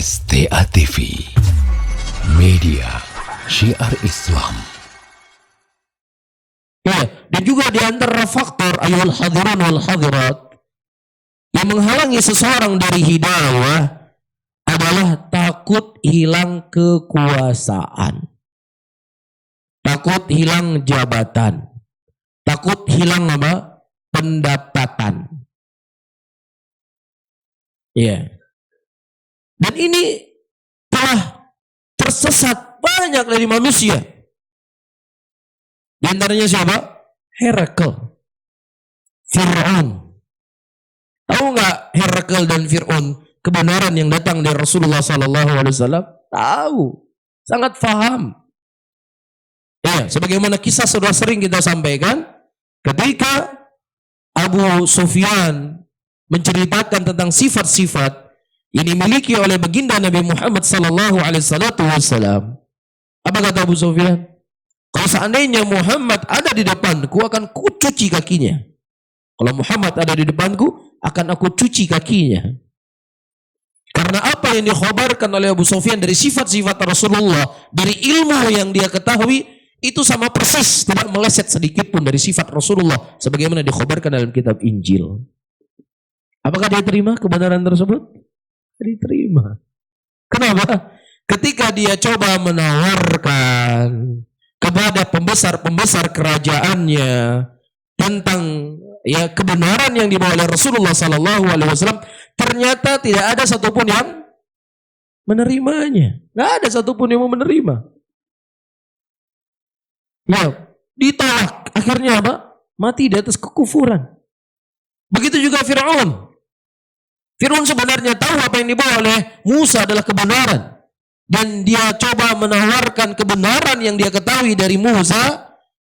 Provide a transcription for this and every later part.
STA TV, media syiar Islam. Ya, dan juga di antara faktor ayol hadirin wal hadirat yang menghalangi seseorang dari hidayah adalah takut hilang kekuasaan, takut hilang jabatan, takut hilang apa? Pendapatan. Ya. Dan ini telah tersesat banyak dari manusia. Di antaranya siapa? Herakl, Fir'aun. Tahu nggak Herakl dan Fir'aun kebenaran yang datang dari Rasulullah SAW? Tahu, sangat faham. Ya, sebagaimana kisah sudah sering kita sampaikan, ketika Abu Sufyan menceritakan tentang sifat-sifat yang dimiliki oleh baginda Nabi Muhammad SAW. Apa kata Abu Sufyan? Kalau seandainya Muhammad ada di depanku, akan kucuci kakinya. Kalau Muhammad ada di depanku, akan aku cuci kakinya. Karena apa yang dikhabarkan oleh Abu Sufyan dari sifat-sifat Rasulullah, dari ilmu yang dia ketahui, itu sama persis, tidak meleset sedikit pun dari sifat Rasulullah sebagaimana dikhabarkan dalam kitab Injil. Apakah dia terima kebenaran tersebut? Diterima. Kenapa? Ketika dia coba menawarkan kepada pembesar-pembesar kerajaannya tentang ya kebenaran yang dibawa oleh Rasulullah SAW, ternyata tidak ada satupun yang menerimanya. Nggak ada satupun yang mau menerima. Ya, ditolak. Akhirnya apa? Mati di atas kekufuran. Begitu juga Fir'aun. Fir'aun sebenarnya tahu apa yang dibawa oleh Musa adalah kebenaran. Dan dia coba menawarkan kebenaran yang dia ketahui dari Musa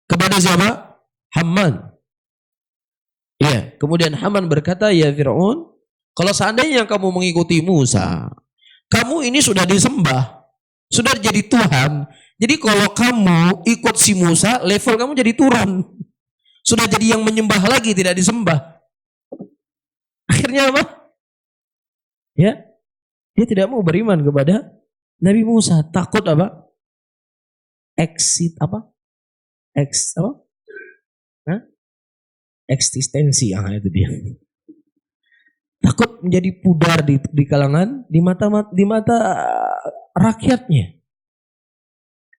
kepada siapa? Haman. Ya, kemudian Haman berkata, ya Fir'aun, kalau seandainya kamu mengikuti Musa, kamu ini sudah disembah, sudah jadi Tuhan. Jadi kalau kamu ikut si Musa, level kamu jadi turun. Sudah jadi yang menyembah lagi, tidak disembah. Akhirnya apa? Ya, dia tidak mau beriman kepada Nabi Musa. Takut apa? Exit apa? Apa? Hah? Eksistensi, itu dia. Takut menjadi pudar di kalangan, di mata rakyatnya.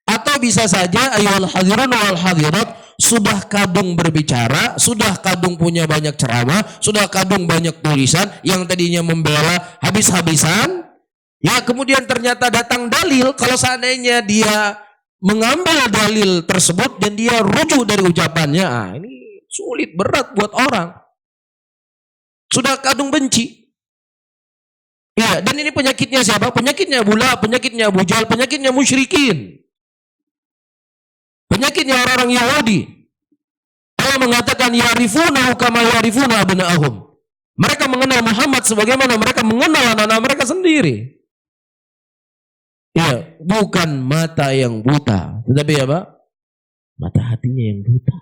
Atau bisa saja ayyuhal hadirun wal hadirat, sudah kadung berbicara, sudah kadung punya banyak ceramah, sudah kadung banyak tulisan yang tadinya membela habis-habisan, ya kemudian ternyata datang dalil. Kalau seandainya dia mengambil dalil tersebut dan dia rujuk dari ucapannya, ini sulit, berat buat orang. Sudah kadung benci. Ya, dan ini penyakitnya siapa? Penyakitnya Abu Lahab, penyakitnya Abu Jahal, penyakitnya musyrikin. Penyakitnya orang-orang Yahudi. Allah mengatakan ya'rifunahu kama ya'rifuna abna'ahum. Mereka mengenal Muhammad sebagaimana mereka mengenal anak-anak mereka sendiri. Ya, bukan mata yang buta, tetapi apa? Mata hatinya yang buta.